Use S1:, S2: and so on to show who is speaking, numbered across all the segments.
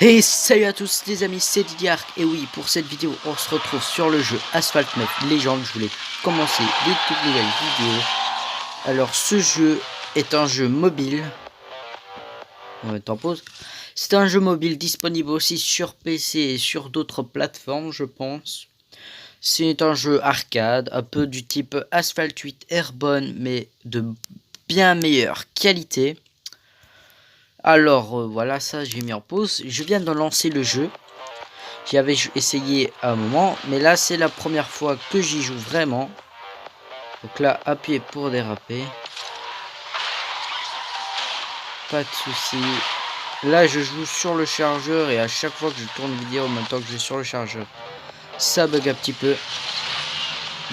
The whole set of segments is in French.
S1: Et salut à tous les amis, c'est Didiark. Et oui, pour cette vidéo, on se retrouve sur le jeu Asphalt 9 Légende. Je voulais commencer des toutes nouvelles vidéos. Alors, ce jeu est un jeu mobile. On va mettre en pause. C'est un jeu mobile disponible aussi sur PC et sur d'autres plateformes, je pense. C'est un jeu arcade, un peu du type Asphalt 8 Airborne, mais de bien meilleure qualité. Alors voilà, ça j'ai mis en pause. Je viens de lancer le jeu. J'y avais essayé à un moment, mais là c'est la première fois que j'y joue vraiment. Donc là, appuyez pour déraper. Pas de souci. Là je joue sur le chargeur et à chaque fois que je tourne une vidéo en même temps que je suis sur le chargeur, ça bug un petit peu.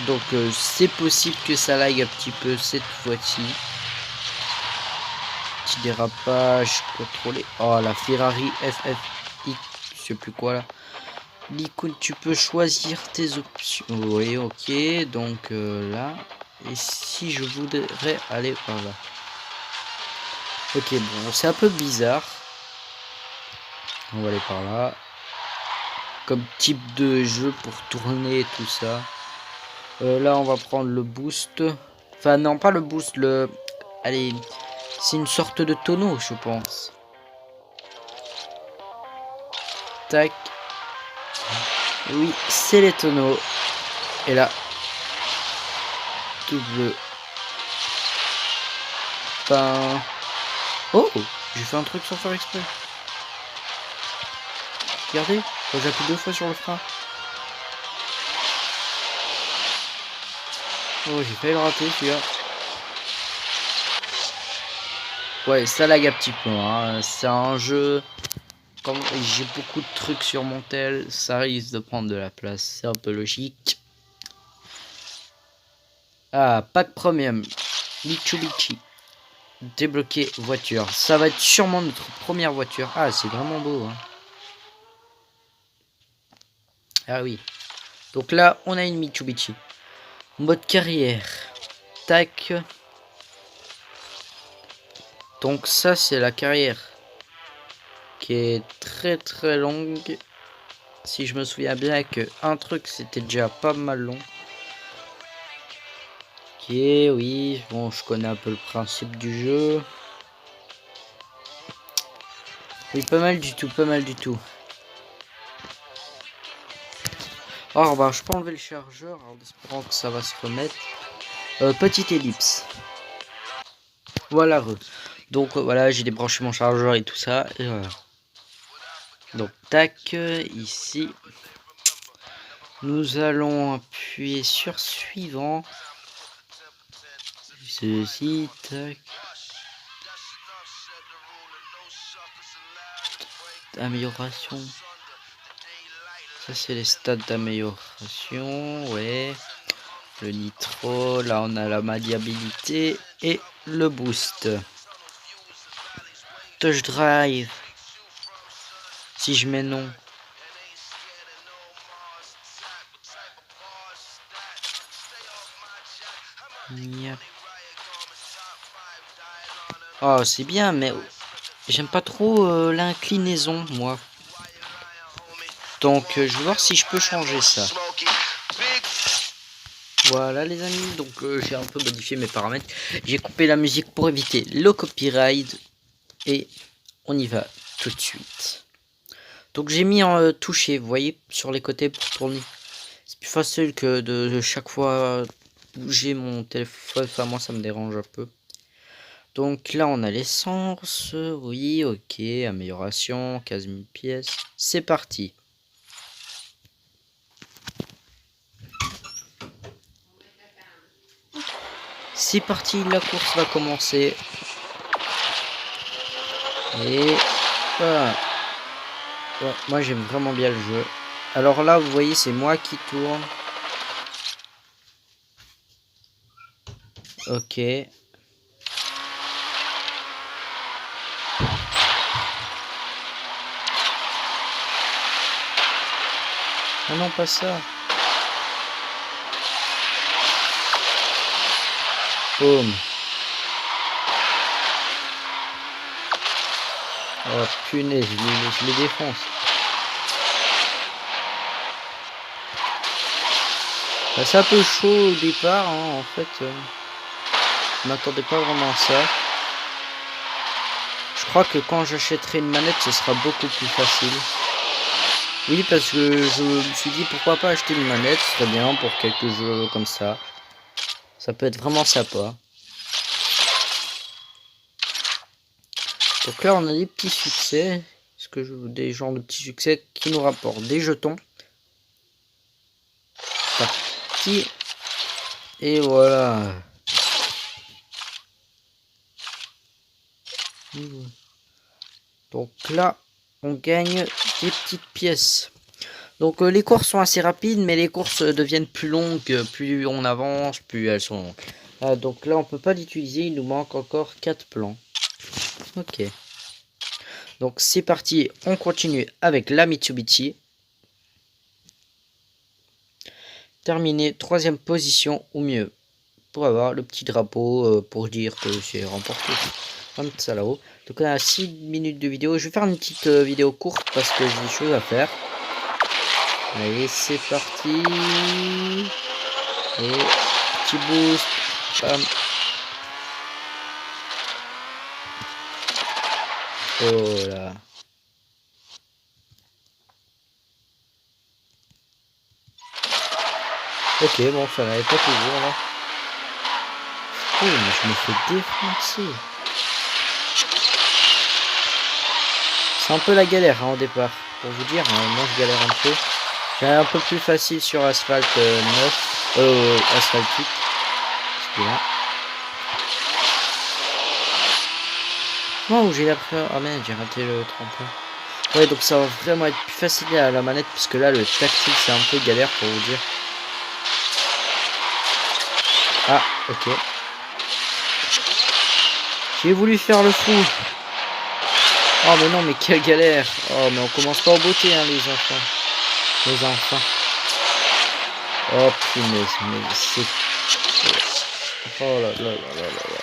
S1: Donc c'est possible que ça lag un petit peu cette fois-ci. Petit dérapage contrôlé. Oh la Ferrari FFX, je sais plus quoi là. L'icône, tu peux choisir tes options. Oui, ok. Donc là. Et si je voudrais aller par là. Ok, bon, c'est un peu bizarre. On va aller par là. Comme type de jeu pour tourner tout ça. Là, on va prendre le boost. Enfin, non, pas le boost. Le. Allez, c'est une sorte de tonneau, je pense. Tac. Oui, c'est les tonneaux. Et là. Double. Pain. Oh, j'ai fait un truc sans faire exprès. Regardez, j'appuie 2 fois sur le frein. Oh, j'ai failli le rater celui-là. Ouais, ça lag un petit peu. Hein. C'est un jeu. Comme j'ai beaucoup de trucs sur mon tel, ça risque de prendre de la place. C'est un peu logique. Ah, pack premium. Mitsubishi. Débloquer voiture. Ça va être sûrement notre première voiture. Ah, c'est vraiment beau. Hein. Ah oui. Donc là, on a une Mitsubishi. Mode carrière. Tac. Donc ça, c'est la carrière. Qui est très longue. Si je me souviens bien que un truc, c'était déjà pas mal long. Ok, oui. Bon, je connais un peu le principe du jeu. Oui, pas mal du tout, pas mal du tout. Alors, bah, je peux enlever le chargeur en espérant que ça va se remettre. Petite ellipse. Voilà. Donc, voilà, j'ai débranché mon chargeur et tout ça. Et voilà. Donc, tac, ici. Nous allons appuyer sur suivant. Ceci, tac. Amélioration. Ça, c'est les stats d'amélioration. Ouais. Le nitro. Là, on a la maniabilité et le boost. Touch drive. Si je mets non. Oh, c'est bien, mais j'aime pas trop l'inclinaison, moi. Donc, je vais voir si je peux changer ça. Voilà, les amis. Donc, j'ai un peu modifié mes paramètres. J'ai coupé la musique pour éviter le copyright. Et on y va tout de suite. Donc, j'ai mis en touché, vous voyez, sur les côtés pour tourner. C'est plus facile que de chaque fois bouger mon téléphone. Enfin, moi, ça me dérange un peu. Donc là, on a l'essence. Oui, ok. Amélioration, 15 000 pièces. C'est parti. C'est parti, la course va commencer. Et voilà. Ouais, moi, j'aime vraiment bien le jeu. Alors là, vous voyez, c'est moi qui tourne. Ok. Ah non, pas ça. Boum. Oh punaise, je les défonce. Bah, c'est un peu chaud au départ, hein, en fait. Je m'attendais pas vraiment à ça. Je crois que quand j'achèterai une manette, ce sera beaucoup plus facile. Oui, parce que je me suis dit pourquoi pas acheter une manette, ce serait bien pour quelques jeux comme ça. Ça peut être vraiment sympa. Donc là, on a des petits succès. Est-ce que des genres de petits succès qui nous rapportent des jetons. Parti. Et voilà. Donc là, on gagne des petites pièces. Donc les courses sont assez rapides, mais les courses deviennent plus longues, plus on avance, plus elles sont... Ah, donc là, on peut pas l'utiliser, il nous manque encore 4 plans. Ok. Donc c'est parti, on continue avec la Mitsubishi. Terminé, 3e position ou mieux. Pour avoir le petit drapeau, pour dire que j'ai remporté. Comme ça là-haut. Donc on a 6 minutes de vidéo. Je vais faire une petite vidéo courte parce que j'ai des choses à faire. Allez, c'est parti. Et petit boost. Bam. Oh là. Ok, bon, ça n'allait pas toujours là. Oh, mais je me fais défoncer. C'est un peu la galère hein, au départ. Pour vous dire, hein, moi je galère un peu. J'ai un peu plus facile sur Asphalt 9. Asphalt 8. Oh, j'ai la peur. Ah merde, j'ai raté le tremplin. Ouais, donc ça va vraiment être plus facile à la manette. Parce que là, le tactile, c'est un peu galère pour vous dire. Ah, ok. J'ai voulu faire le fou. Oh, mais non, mais quelle galère. Oh, mais on commence pas en beauté, hein, les enfants. Les enfants. Oh, punaise, mais c'est... Oh là là là là là.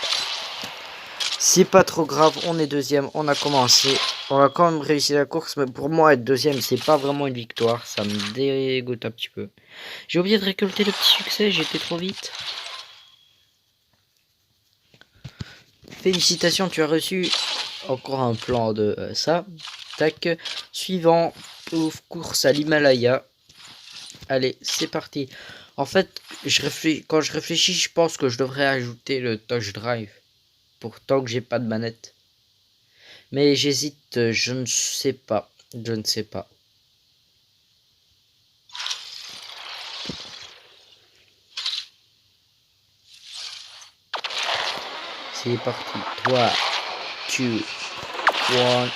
S1: C'est pas trop grave, on est deuxième, on a commencé. On a quand même réussi la course, mais pour moi, être deuxième, c'est pas vraiment une victoire. Ça me dégoûte un petit peu. J'ai oublié de récolter le petit succès, j'étais trop vite. Félicitations, tu as reçu encore un plan de ça. Tac. Suivant, course à l'Himalaya. Allez, c'est parti. En fait, quand je réfléchis, je pense que je devrais ajouter le touch drive. Pourtant que j'ai pas de manette. Mais j'hésite, je ne sais pas. Je ne sais pas. C'est parti. 3, 2, 1.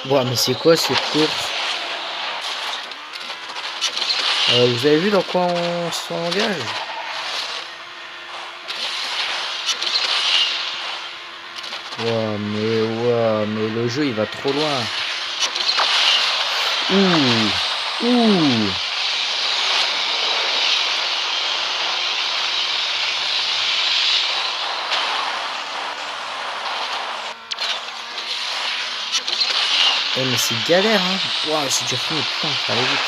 S1: Ouais, mais c'est quoi cette course? Vous avez vu dans quoi on s'engage? Ouais, mais le jeu il va trop loin. Ouh. Eh mais c'est galère hein. Waouh, c'est déjà fini, putain, ça allait vite.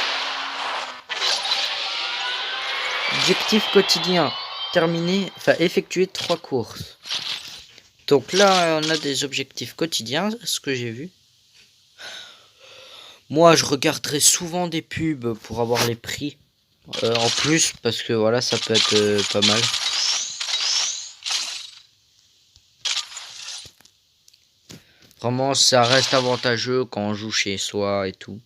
S1: Objectif quotidien. Terminer, enfin effectuer 3 courses. Donc là, on a des objectifs quotidiens, ce que j'ai vu. Moi, je regarderai souvent des pubs pour avoir les prix. En plus, parce que voilà, ça peut être pas mal. Vraiment, ça reste avantageux quand on joue chez soi et tout.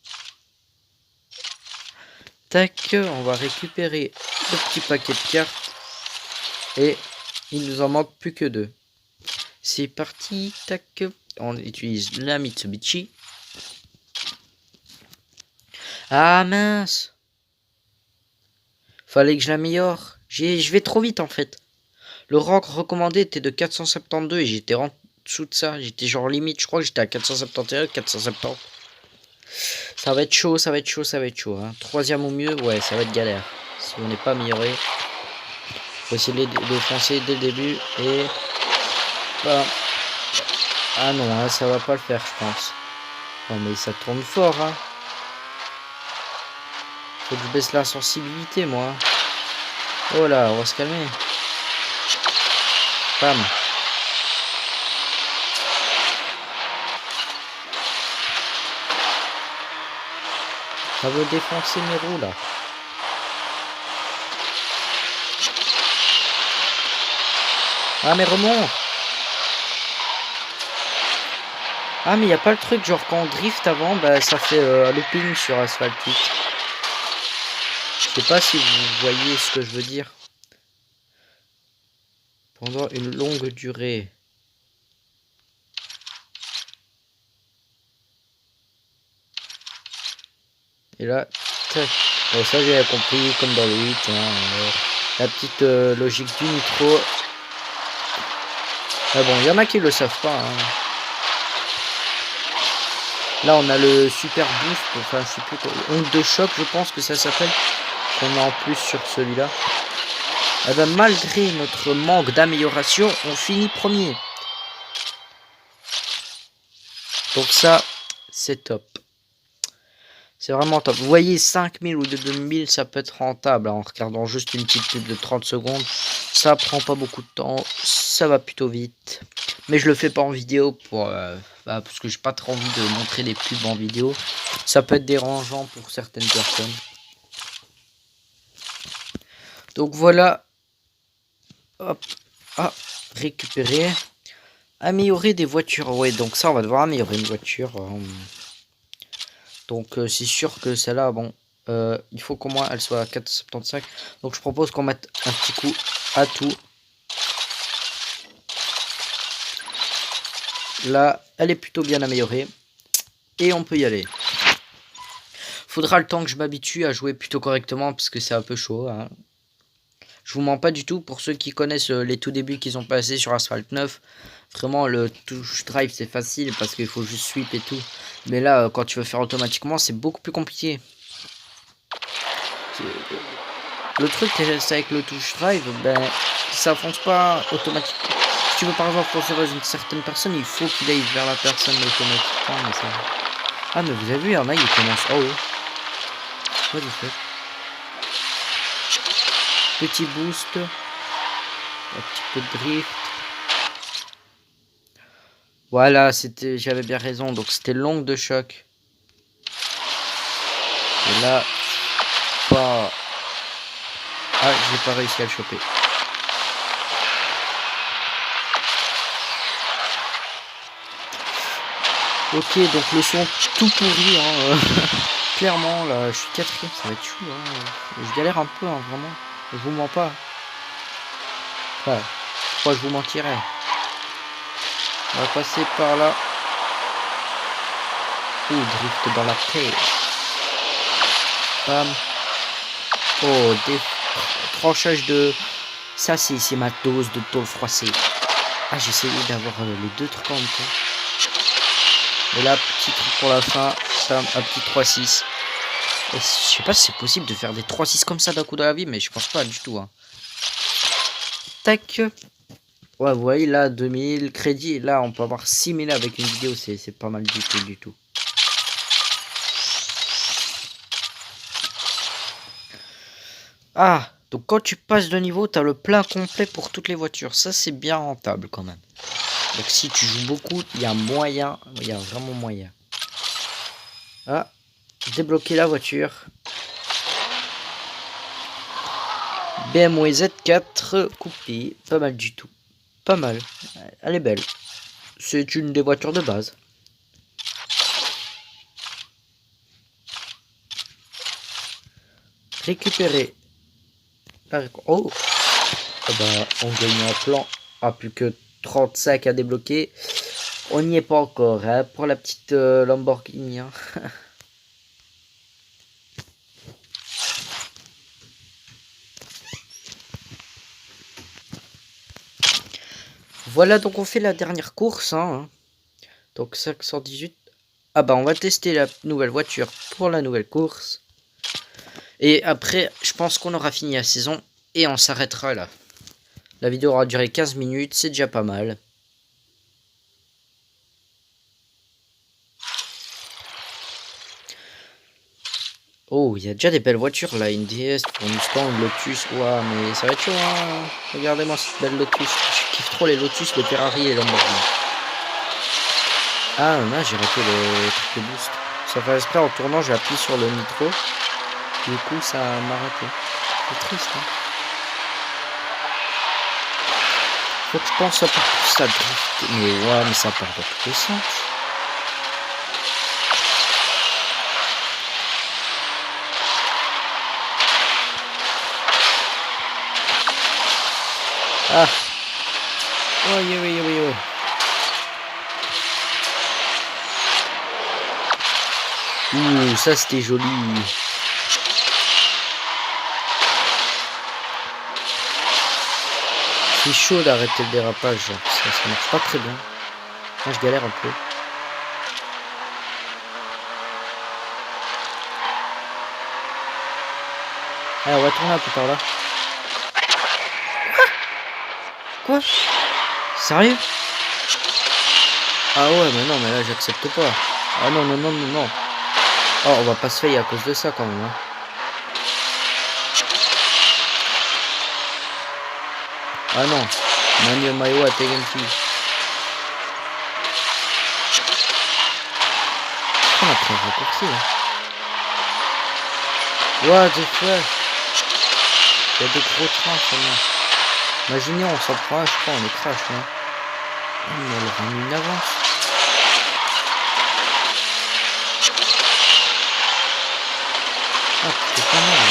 S1: Tac, on va récupérer le petit paquet de cartes. Et il nous en manque plus que 2. C'est parti, tac. On utilise la Mitsubishi. Ah mince! Fallait que je l'améliore. Je vais trop vite en fait. Le rank recommandé était de 472 et j'étais en dessous de ça. J'étais genre limite, je crois que j'étais à 471, 470. Ça va être chaud, ça va être chaud, ça va être chaud. Hein. 3e ou mieux, ouais, ça va être galère. Si on n'est pas amélioré. Faut essayer de foncer dès le début. Et... Voilà. Ah non, hein, ça va pas le faire, je pense. Oh mais ça tourne fort, hein. Faut que je baisse la sensibilité, moi. Oh là, on va se calmer. Bam. Ça veut défoncer mes roues, là. Ah, mais remonte. Ah, mais il n'y a pas le truc, genre quand on drift avant, bah ça fait looping sur Asphalt 8. Je sais pas si vous voyez ce que je veux dire. Pendant une longue durée. Et là, tac. Bon, ça j'ai compris, comme dans le 8. Hein, la petite logique du nitro. Ah bon, il y en a qui le savent pas. Hein. Là, on a le super boost. Enfin, je sais plus quoi. Onde de choc, je pense que ça s'appelle. Qu'on a en plus sur celui-là. Eh ben, malgré notre manque d'amélioration, on finit premier. Donc ça, c'est top. C'est vraiment top. Vous voyez, 5000 ou 2000, ça peut être rentable. Hein, en regardant juste une petite pub de 30 secondes. Ça prend pas beaucoup de temps. Ça va plutôt vite. Mais je le fais pas en vidéo pour parce que j'ai pas trop envie de montrer des pubs en vidéo. Ça peut être dérangeant pour certaines personnes. Donc voilà. Hop. Ah, récupérer. Améliorer des voitures. Ouais, donc ça, on va devoir améliorer une voiture. Donc c'est sûr que celle-là, bon, il faut qu'au moins elle soit à 4,75. Donc je propose qu'on mette un petit coup à tout. Là, elle est plutôt bien améliorée. Et on peut y aller. Faudra le temps que je m'habitue à jouer plutôt correctement parce que c'est un peu chaud. Hein. Je vous mens pas du tout. Pour ceux qui connaissent les tout débuts qu'ils ont passé sur Asphalt 9, vraiment le touch drive c'est facile parce qu'il faut juste sweep et tout. Mais là, quand tu veux faire automatiquement, c'est beaucoup plus compliqué. Le truc c'est avec le touch drive, ben ça fonce pas automatiquement. Si tu veux par exemple foncer vers une certaine personne, il faut qu'il aille vers la personne automatiquement. Mais ça... Ah mais vous avez vu, il y en a, ils commencent en haut. What the fuck? Petit boost, un petit peu de drift. Voilà, c'était, j'avais bien raison, donc c'était longue de choc. Et là, pas... Ah, j'ai pas réussi à le choper. Ok, donc le son tout pourri, hein, clairement, là, je suis quatrième, ça va être chou, hein. Je galère un peu, hein, vraiment. Je vous mens pas. Enfin, pourquoi je vous mentirais? On va passer par là. Ouh, drift dans la tête. Bam. Oh, des tranchages de... Ça, c'est ma dose de tôle froissée. Ah, j'ai essayé d'avoir les deux trucs en même temps. Et là, petit truc pour la fin. Bam, un petit 3-6. Je sais pas si c'est possible de faire des 3-6 comme ça d'un coup dans la vie, mais je pense pas du tout. Hein. Tac. Ouais, vous voyez là, 2000 crédits. Là, on peut avoir 6000 avec une vidéo. C'est pas mal du tout. Ah, donc quand tu passes de niveau, tu as le plein complet pour toutes les voitures. Ça, c'est bien rentable quand même. Donc si tu joues beaucoup, il y a moyen. Il y a vraiment moyen. Ah, débloquer la voiture. BMW Z4 coupé. Pas mal du tout. Pas mal. Elle est belle. C'est une des voitures de base. Récupérer. Oh, ah bah, on gagne un plan. Ah, plus que 35 à débloquer. On n'y est pas encore, hein, pour la petite Lamborghini. Hein. Voilà, donc on fait la dernière course. Hein. Donc 518. Ah bah, on va tester la nouvelle voiture pour la nouvelle course. Et après, je pense qu'on aura fini la saison et on s'arrêtera là. La vidéo aura duré 15 minutes, c'est déjà pas mal. Oh, il y a déjà des belles voitures là, une DS, une Mustang, une Lotus. Ouah, mais ça va être chaud, hein. Regardez-moi cette belle Lotus. Je kiffe trop les Lotus, les Ferrari et les Lamborghini. Ah, là, j'ai raté le truc de boost. Ça fait exprès, en tournant, j'ai appuyé sur le nitro. Du coup, ça m'a raté. C'est triste, hein. Faut que je pense à peu plus ça drift. Mais ouais, mais ça part dans tous les sens. Ah. Oui, oui, oui, oui. Ouh, ça c'était joli. C'est chaud d'arrêter le dérapage, ça marche pas très bien. Moi je galère un peu. Allez, on va tourner un peu par là. Quoi? Sérieux? Ah ouais, mais non, mais là j'accepte pas. Ah non, non, non, non, non. Oh, on va pas se faillir à cause de ça quand même. Hein. Ah non. Manuel Mayo a Tegenfi. On a pris un raccourci là. What the fuck? Il y a des gros trains seulement. Imaginez, on s'en prend un, je crois, on est crash. Hein. Mais on leur a mis une avance. Ah, c'est pas mal là.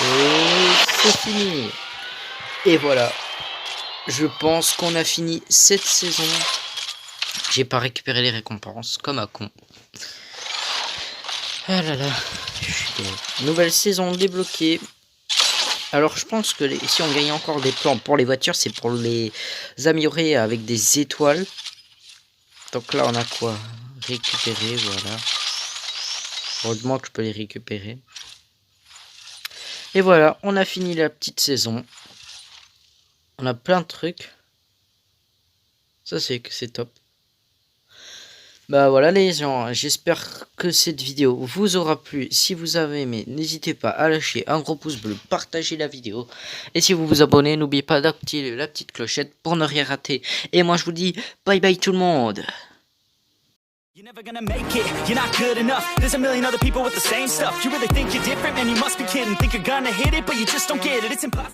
S1: Et c'est fini. Et voilà. Je pense qu'on a fini cette saison. J'ai pas récupéré les récompenses, comme un con. Ah là là. Nouvelle saison débloquée. Alors je pense que si on gagne encore des plans pour les voitures, c'est pour les améliorer avec des étoiles. Donc là on a quoi? Récupérer, voilà. Heureusement que je peux les récupérer. Et voilà, on a fini la petite saison. On a plein de trucs. Ça c'est top. Bah voilà les gens, j'espère que cette vidéo vous aura plu. Si vous avez aimé, n'hésitez pas à lâcher un gros pouce bleu, partager la vidéo. Et si vous vous abonnez, n'oubliez pas d'activer la petite clochette pour ne rien rater. Et moi je vous dis bye bye tout le monde. You're never gonna make it, you're not good enough. There's a million other people with the same stuff. You really think you're different, man, you must be kidding. Think you're gonna hit it, but you just don't get it, it's impossible.